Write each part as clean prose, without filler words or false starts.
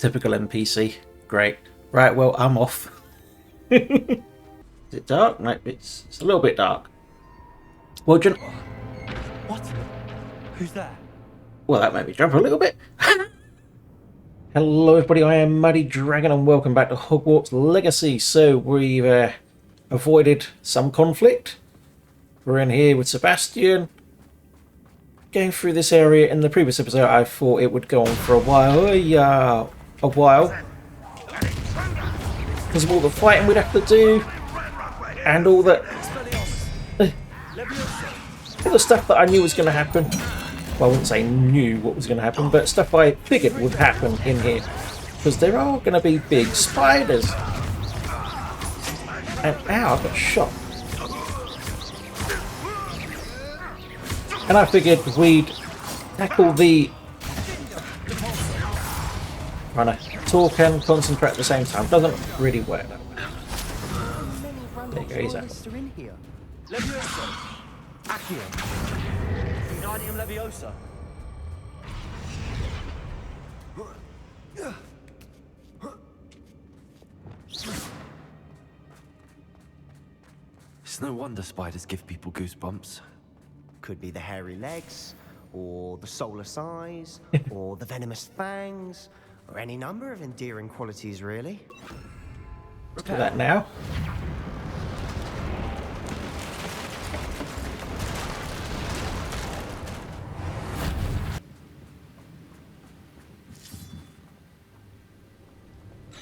Typical NPC. Great. Right, well, I'm off. Is it dark? No, it's a little bit dark. Well, What? Who's there? Well, that made me jump a little bit. Hello everybody, I am Muddy Dragon and welcome back to Hogwarts Legacy. So we've avoided some conflict. We're in here with Sebastian. Going through this area. In the previous episode I thought it would go on for a while. Because of all the fighting we'd have to do. And all the stuff that I knew was going to happen. Well, I wouldn't say knew what was going to happen, but stuff I figured would happen in here. Because there are going to be big spiders. And ow, I got shot. And I figured we'd tackle the... trying to talk and concentrate at the same time. Doesn't really work that way. There you go, he's out. Leviosa. It's no wonder spiders give people goosebumps. Could be the hairy legs, or the soulless eyes, or the venomous fangs, or any number of endearing qualities, really. Let's do that now.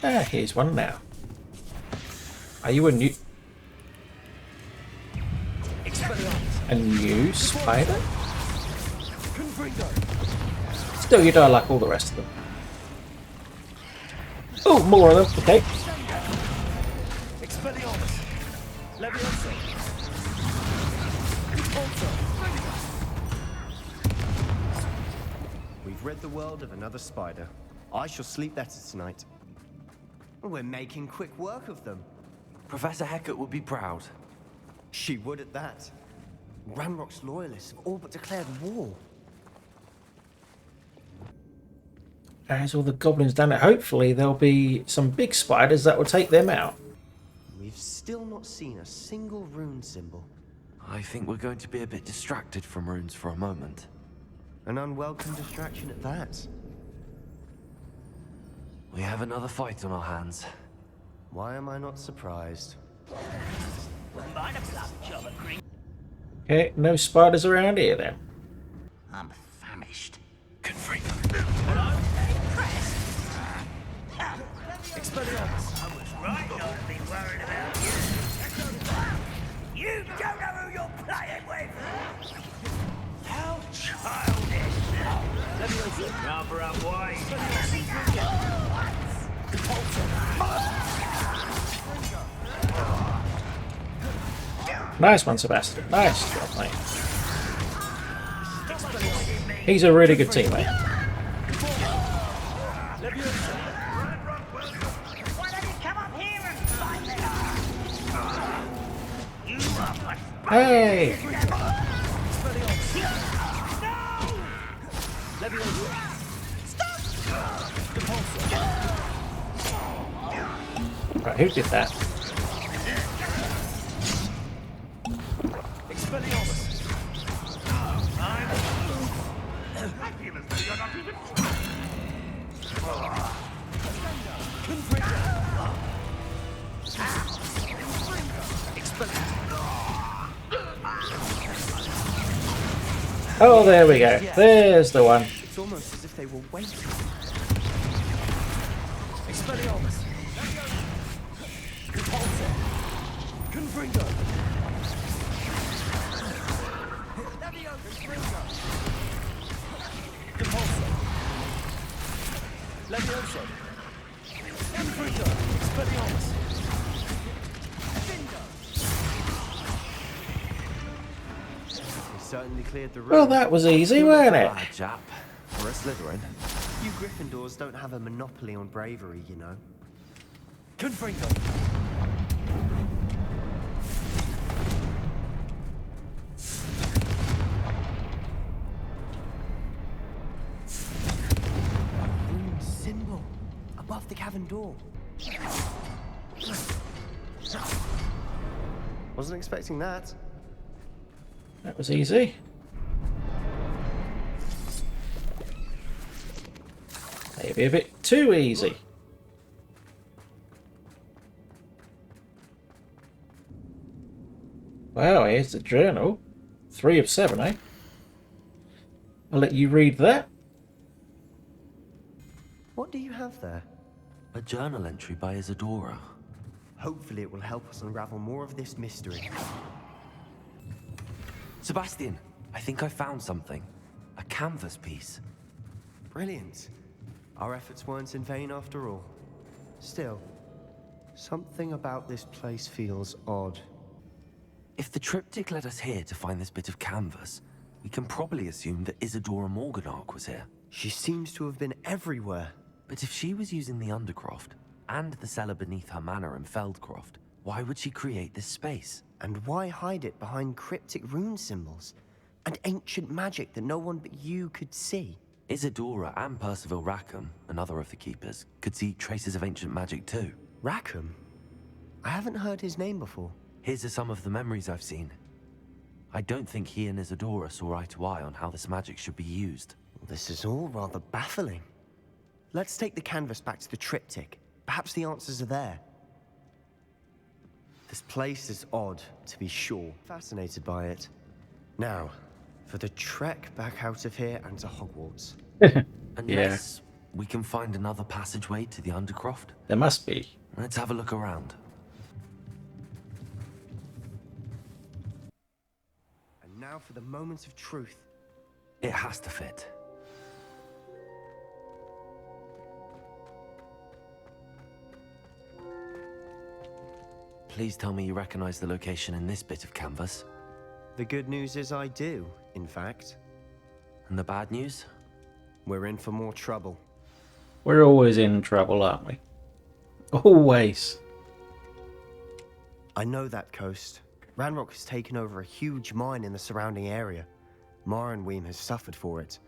Ah, here's one now. Are you a new spider? Still, you don't like all the rest of them. Oh, more of them. Okay. We've rid the world of another spider. I shall sleep better tonight. We're making quick work of them. Professor Hecat would be proud. She would at that. Ranrock's loyalists have all but declared war. As all the goblins done it, hopefully there'll be some big spiders that will take them out. We've still not seen a single rune symbol. I think we're going to be a bit distracted from runes for a moment. An unwelcome distraction at that. We have another fight on our hands. Why am I not surprised? Okay, no spiders around here then. I'm famished. Confringo. Expelliarmus. I was right not to be worried about you. You don't know who you're playing with. How childish. Leviosa. Rubber up wide. Nice one, Sebastian. Nice job, mate. He's a really good teammate. Hey! Right, who did that? Oh, there we go. There's the one. It's almost as if they were waiting. Expelliarmus. Repulsor. Confringo. Leviosa. Confringo. Expelliarmus. Certainly cleared the room. Well, that was easy, wasn't it? Bad chap. For a Slytherin. You Gryffindors don't have a monopoly on bravery, you know. Confringo. above the cavern door. Wasn't expecting that. That was easy. Maybe a bit too easy. Wow, here's the journal. 3 of 7, eh? I'll let you read that. What do you have there? A journal entry by Isadora. Hopefully it will help us unravel more of this mystery. Sebastian, I think I found something. A canvas piece. Brilliant. Our efforts weren't in vain after all. Still, something about this place feels odd. If the triptych led us here to find this bit of canvas, we can probably assume that Isadora Morganach was here. She seems to have been everywhere. But if she was using the Undercroft, and the cellar beneath her manor in Feldcroft, why would she create this space? And why hide it behind cryptic rune symbols? And ancient magic that no one but you could see? Isadora and Percival Rackham, another of the Keepers, could see traces of ancient magic too. Rackham? I haven't heard his name before. Here's are some of the memories I've seen. I don't think he and Isadora saw eye to eye on how this magic should be used. This is all rather baffling. Let's take the canvas back to the triptych. Perhaps the answers are there. This place is odd, to be sure. Fascinated by it. Now, for the trek back out of here and to Hogwarts. Unless we can find another passageway to the Undercroft. There must be. Let's have a look around. And now for the moment of truth. It has to fit. Please tell me you recognize the location in this bit of canvas. The good news is I do, in fact. And the bad news? We're in for more trouble. We're always in trouble, aren't we? Always. I know that coast. Ranrock has taken over a huge mine in the surrounding area. Marrenweem has suffered for it.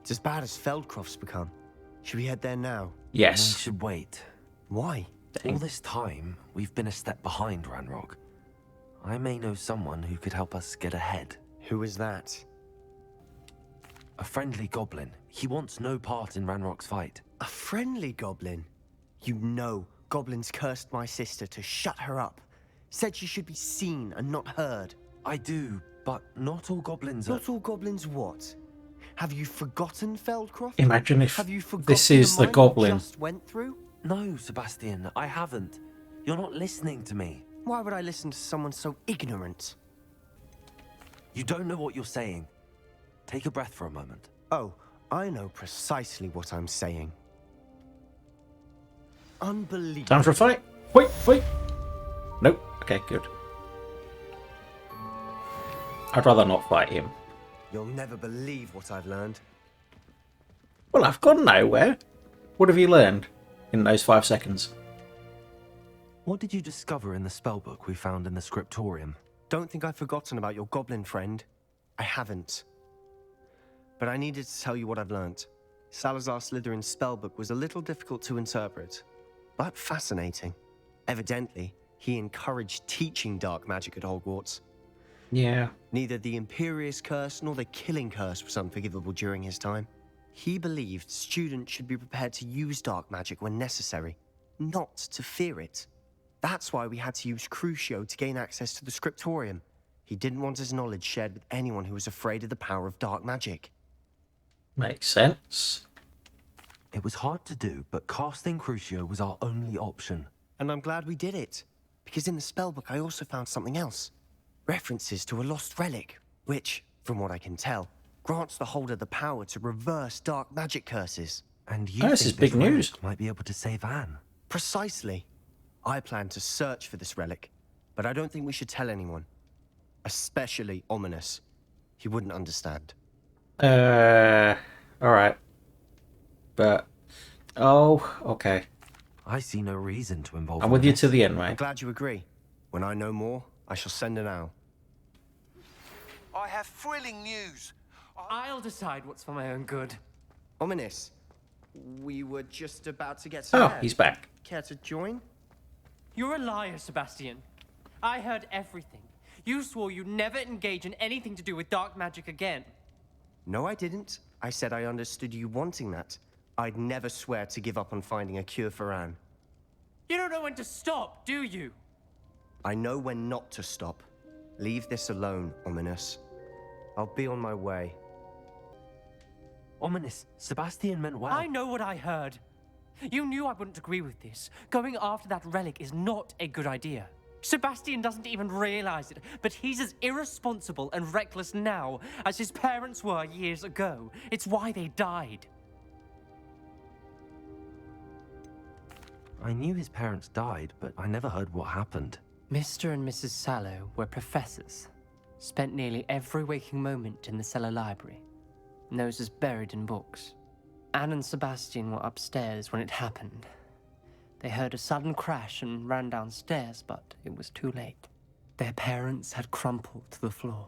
It's as bad as Feldcroft's become. Should we head there now? We Yes. should wait. Why? All this time, we've been a step behind Ranrock. I may know someone who could help us get ahead. Who is that? A friendly goblin. He wants no part in Ranrock's fight. A friendly goblin? You know, goblins cursed my sister to shut her up. Said she should be seen and not heard. I do, but not all goblins are... Not all goblins what? Have you forgotten Feldcroft? Imagine if Have you forgotten this is the mine we goblin. just went through? No, Sebastian, I haven't. You're not listening to me. Why would I listen to someone so ignorant? You don't know what you're saying. Take a breath for a moment. Oh, I know precisely what I'm saying. Unbelievable. Time for a fight. Wait, wait. Nope. Okay, good. I'd rather not fight him. You'll never believe what I've learned. Well, I've gone nowhere. What have you learned in those 5 seconds? What did you discover in the spellbook we found in the scriptorium? Don't think I've forgotten about your goblin friend. I haven't. But I needed to tell you what I've learnt. Salazar Slytherin's spellbook was a little difficult to interpret, but fascinating. Evidently, he encouraged teaching dark magic at Hogwarts. Yeah. Neither the Imperious Curse nor the Killing Curse was unforgivable during his time. He believed students should be prepared to use dark magic when necessary, not to fear it. That's why we had to use Crucio to gain access to the scriptorium. He didn't want his knowledge shared with anyone who was afraid of the power of dark magic. Makes sense. It was hard to do, but casting Crucio was our only option. And I'm glad we did it, because in the spellbook I also found something else. References to a lost relic, which, from what I can tell, grants the holder the power to reverse dark magic curses. And you This think is big relic news. might be able to save Anne. Precisely. I plan to search for this relic, but I don't think we should tell anyone. Especially Ominous. He wouldn't understand. Alright. But, oh, okay. I see no reason to involve I'm with you Ominous. to the end, I'm mate. glad you agree. When I know more, I shall send an owl. I have thrilling news. I'll decide what's for my own good. Ominous, We were just about to get Oh, started. he's back. Care to join? You're a liar, Sebastian. I heard everything. You swore you'd never engage in anything to do with dark magic again. No, I didn't. I said I understood you wanting that. I'd never swear to give up on finding a cure for Anne. You don't know when to stop, do you? I know when not to stop. Leave this alone, Ominous. I'll be on my way. Ominous, Sebastian meant well. I know what I heard. You knew I wouldn't agree with this. Going after that relic is not a good idea. Sebastian doesn't even realize it, but he's as irresponsible and reckless now as his parents were years ago. It's why they died. I knew his parents died, but I never heard what happened. Mr. and Mrs. Sallow were professors. Spent nearly every waking moment in the cellar library. Noses buried in books. Anne and Sebastian were upstairs when it happened. They heard a sudden crash and ran downstairs, but it was too late. Their parents had crumpled to the floor.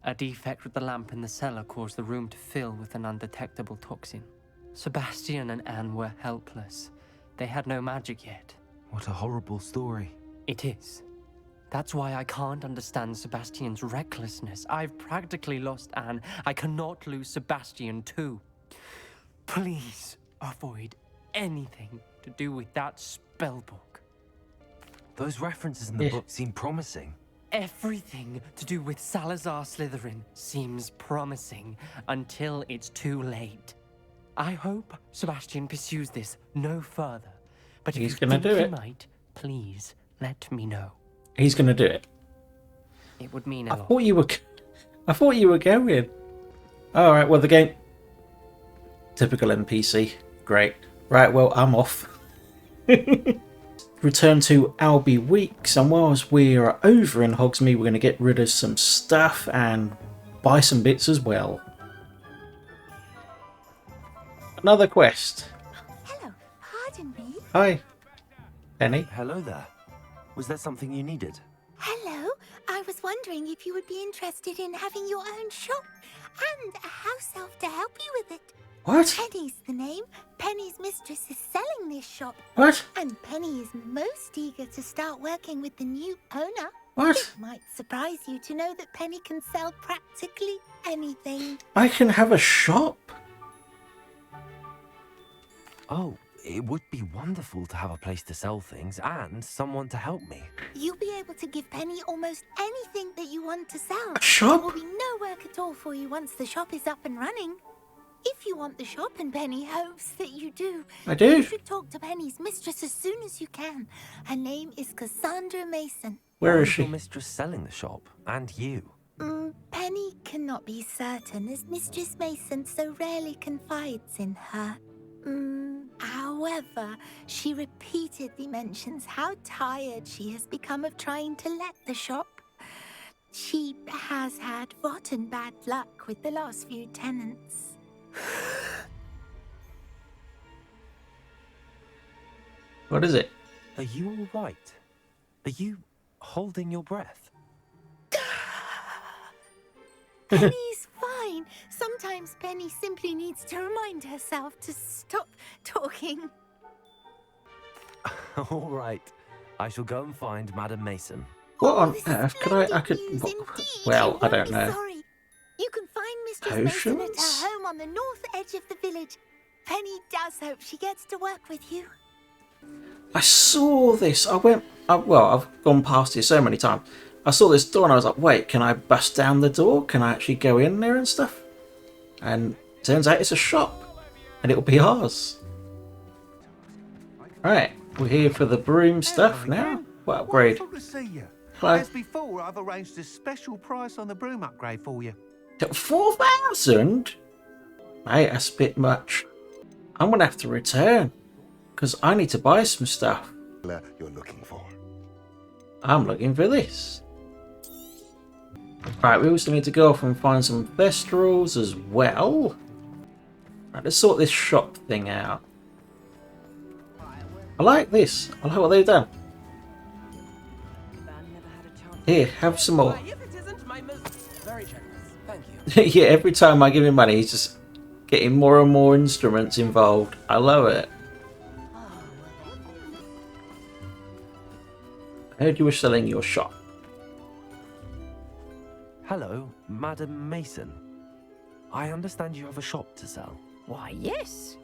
A defect with the lamp in the cellar caused the room to fill with an undetectable toxin. Sebastian and Anne were helpless. They had no magic yet. What a horrible story. It is. That's why I can't understand Sebastian's recklessness. I've practically lost Anne. I cannot lose Sebastian too. Please avoid anything to do with that spellbook. Those references in the book seem promising. Everything to do with Salazar Slytherin seems promising until it's too late. I hope Sebastian pursues this no further. But if He's you gonna think do he it. might, please let me know. He's going to do it. It would mean a I lot. thought you were going. All right. Well, the game. Typical NPC. Great. Right. Well, I'm off. Return to Albie Weeks, and whilst we're over in Hogsmeade, we're going to get rid of some stuff and buy some bits as well. Another quest. Hello, pardon me. Hi, Penny. Hello there. Was there something you needed? Hello, I was wondering if you would be interested in having your own shop and a house elf to help you with it. What? Penny's the name. Penny's mistress is selling this shop, What? and Penny is most eager to start working with the new owner. What? It might surprise you to know that Penny can sell practically anything. I can have a shop? Oh, it would be wonderful to have a place to sell things and someone to help me. You'll be able to give Penny almost anything that you want to sell. A shop? There will be no work at all for you once the shop is up and running. If you want the shop, and Penny hopes that you do, I do. you should talk to Penny's mistress as soon as you can. Her name is Cassandra Mason. Where Why is she? your mistress selling the shop? And you? Penny cannot be certain, as Mistress Mason so rarely confides in her. However, she repeatedly mentions how tired she has become of trying to let the shop. She has had rotten bad luck with the last few tenants. What is it? Are you all right? Are you holding your breath? Penny's fine. Sometimes Penny simply needs to remind herself to stop talking. All right. I shall go and find Madam Mason. What on This is earth could I splendid could... news what- indeed. Well, You I won't don't be know. sorry. You can find Mistress Mason at Potions? her home on the north edge of the village. Penny does hope she gets to work with you. I saw this. I've gone past it so many times. I saw this door and I was like, wait, can I bust down the door? Can I actually go in there and stuff? And turns out it's a shop. And it'll be ours. Right, we're here for the broom stuff now. What upgrade? Wonderful to see you. Hello. As before, I've arranged a special price on the broom upgrade for you. 4,000? Mate, that's a bit much. I'm going to have to return. Because I need to buy some stuff. You're looking for. I'm looking for this. Right, we also need to go off and find some Thestrals as well. Right, let's sort this shop thing out. I like this. I like what they've done. Here, have some more. If it isn't my most... Very generous. Thank you. Yeah, every time I give him money, he just Getting more and more instruments involved. I love it. I heard you were selling your shop. Hello, Madam Mason. I understand you have a shop to sell. Why, yes.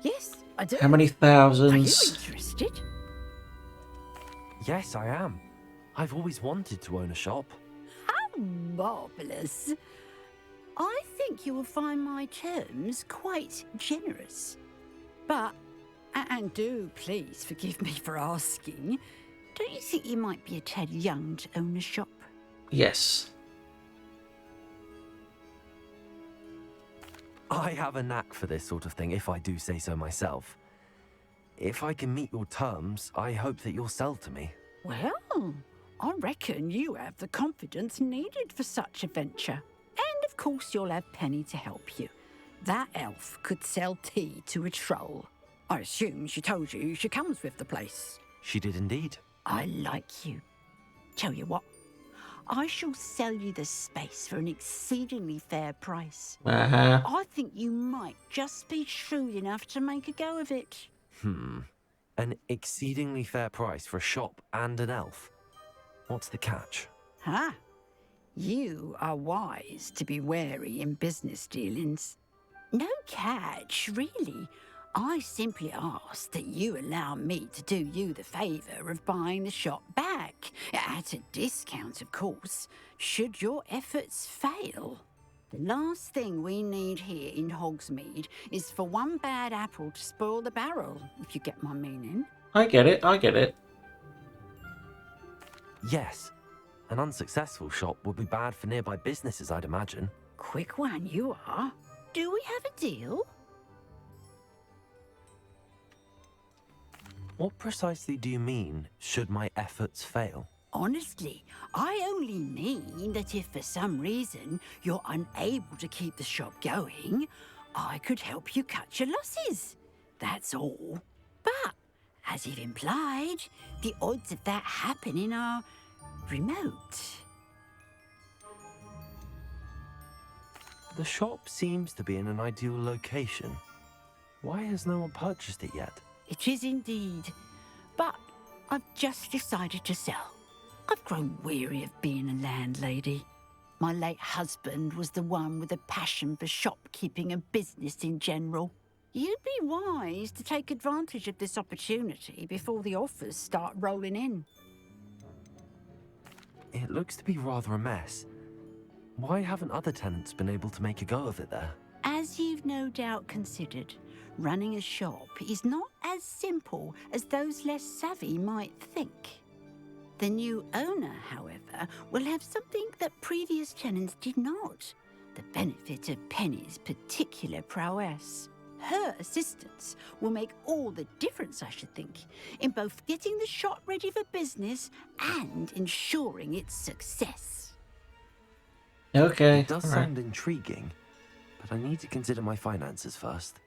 Yes, I do. How many Are you thousands? interested? Yes, I am. I've always wanted to own a shop. How marvellous. I think you will find my terms quite generous. But, and do please forgive me for asking, don't you think you might be a tad young to own a shop? Yes. I have a knack for this sort of thing, if I do say so myself. If I can meet your terms, I hope that you'll sell to me. Well, I reckon you have the confidence needed for such a venture. And of course you'll have Penny to help you. That elf could sell tea to a troll. I assume she told you she comes with the place. She did indeed. I like you. Tell you what, I shall sell you the space for an exceedingly fair price. Uh-huh. I think you might just be shrewd enough to make a go of it. An exceedingly fair price for a shop and an elf. What's the catch? Huh? You are wise to be wary in business dealings. No catch, really. I simply ask that you allow me to do you the favour of buying the shop back, at a discount, of course, should your efforts fail. The last thing we need here in Hogsmeade is for one bad apple to spoil the barrel, if you get my meaning. I get it, I get it. Yes. An unsuccessful shop would be bad for nearby businesses, I'd imagine. Quick one you are. Do we have a deal? What precisely do you mean, should my efforts fail? Honestly, I only mean that if for some reason you're unable to keep the shop going, I could help you cut your losses. That's all. But, as you've implied, the odds of that happening are remote. The shop seems to be in an ideal location. Why has no one purchased it yet? It is indeed. But I've just decided to sell. I've grown weary of being a landlady. My late husband was the one with a passion for shopkeeping and business in general. You'd be wise to take advantage of this opportunity before the offers start rolling in. It looks to be rather a mess. Why haven't other tenants been able to make a go of it there? As you've no doubt considered, running a shop is not as simple as those less savvy might think. The new owner, however, will have something that previous tenants did not. The benefit of Penny's particular prowess. Her assistance will make all the difference, I should think, in both getting the shop ready for business and ensuring its success. Okay. It does sound intriguing, but I need to consider my finances first.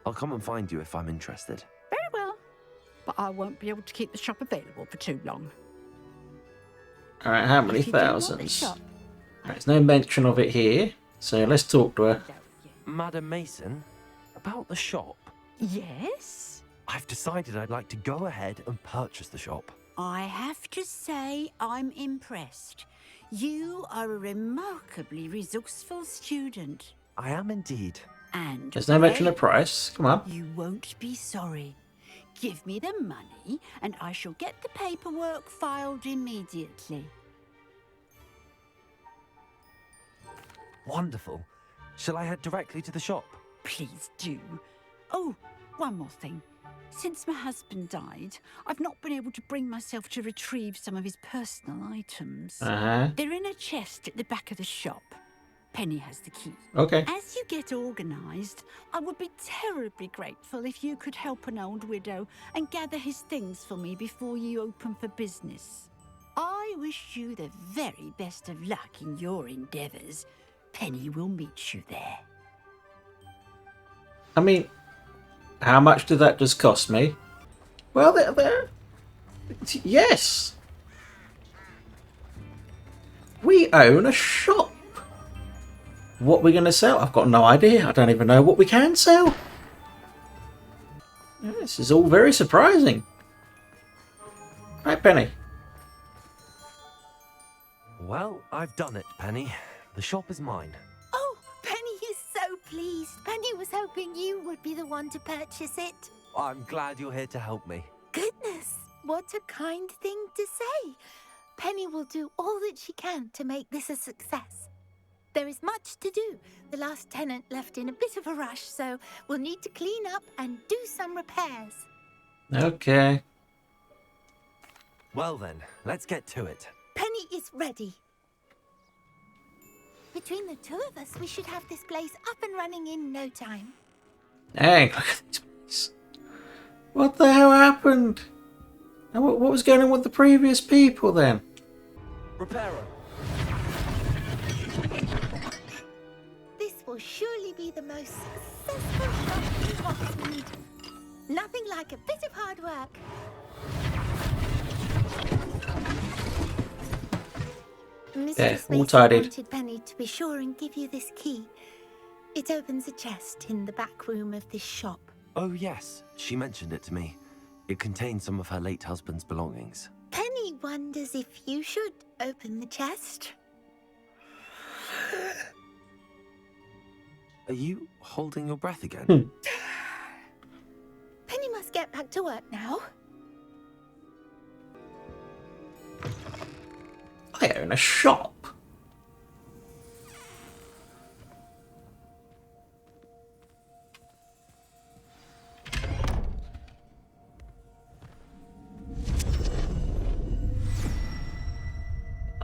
I'll come and find you if I'm interested. Very well, but I won't be able to keep the shop available for too long. Alright, how many If you do want the thousands? shop, There's no mention of it here, so let's talk to her. Madam Mason, about the shop, Yes? I've decided I'd like to go ahead and purchase the shop. I have to say I'm impressed. You are a remarkably resourceful student. I am indeed. And There's no mention of Ray, price. Come on. you won't be sorry. Give me the money and I shall get the paperwork filed immediately. Wonderful. Shall I head directly to the shop? Please do. Oh, one more thing. Since my husband died, I've not been able to bring myself to retrieve some of his personal items. Uh-huh. They're in a chest at the back of the shop. Penny has the key. Okay. As you get organised, I would be terribly grateful if you could help an old widow and gather his things for me before you open for business. I wish you the very best of luck in your endeavours. Penny will meet you there. I mean, how much did that just cost me? Well, yes. We own a shop. what we're going to sell. I've got no idea. I don't even know what we can sell. Yeah, this is all very surprising. Right, Penny? Well, I've done it, Penny. The shop is mine. Oh, Penny is so pleased. Penny was hoping you would be the one to purchase it. I'm glad you're here to help me. Goodness, what a kind thing to say. Penny will do all that she can to make this a success. There is much to do. The last tenant left in a bit of a rush, so we'll need to clean up and do some repairs. Okay. Well then, let's get to it. Penny is ready. Between the two of us, we should have this place up and running in no time. Dang, look at this place. What the hell happened? And what was going on with the previous people then? Repairer. This will surely be the most successful shop in Hogsmeade. Nothing like a bit of hard work. Mistress all Mason tidied. wanted Penny to be sure and give you this key. It opens a chest in the back room of this shop. Oh yes, she mentioned it to me. It contains some of her late husband's belongings. Penny wonders if you should open the chest. Are you holding your breath again? Penny must get back to work now. I own a shop.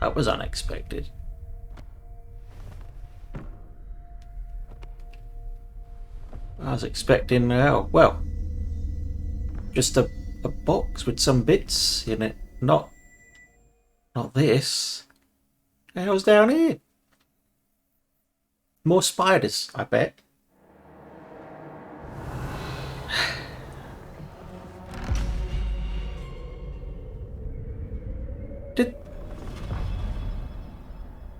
That was unexpected. I was expecting, well, just a box with some bits in it. Not this. The hell's down here? More spiders, I bet.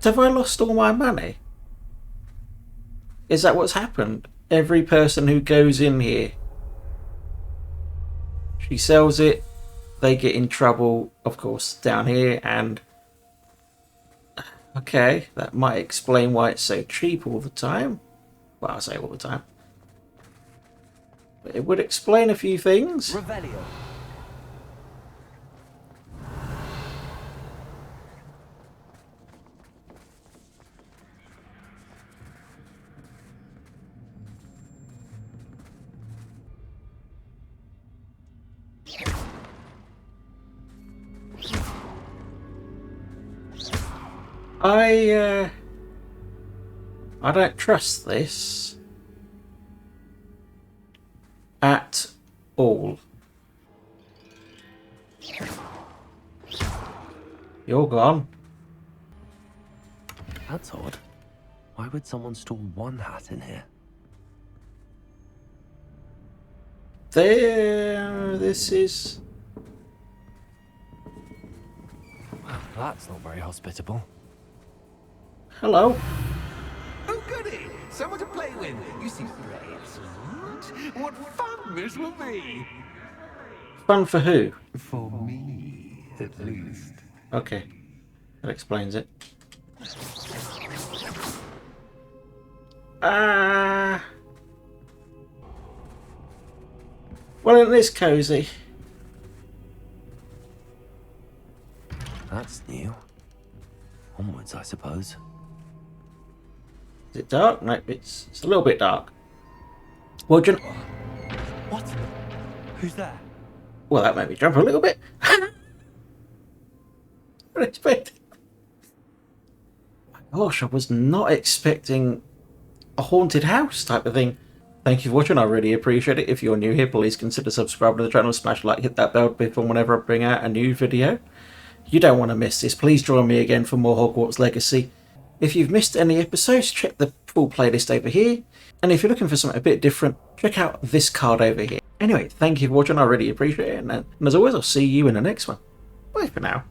Have I lost all my money? Is that what's happened? Every person who goes in here, she sells it, they get in trouble, of course, down here, and okay, that might explain why it's so cheap all the time. Well, I say all the time. But it would explain a few things. Revelio. I don't trust this at all. You're gone. That's odd. Why would someone store one hat in here? There, this is... Well, that's not very hospitable. Hello. Oh, goody! Someone to play with. You seem very excellent. What fun this will be! Fun for who? For me, at least. Okay. That explains it. Well, isn't this cozy? That's new. Onwards, I suppose. Is it dark? No, it's a little bit dark. Well, do you know... What? Who's there? Well, that made me jump a little bit. Unexpected. Gosh, I was not expecting a haunted house type of thing. Thank you for watching, I really appreciate it. If you're new here, please consider subscribing to the channel, smash like, hit that bell before whenever I bring out a new video. You don't want to miss this. Please join me again for more Hogwarts Legacy. If you've missed any episodes, check the full playlist over here. And if you're looking for something a bit different, check out this card over here. Anyway, thank you for watching, I really appreciate it. And as always, I'll see you in the next one. Bye for now.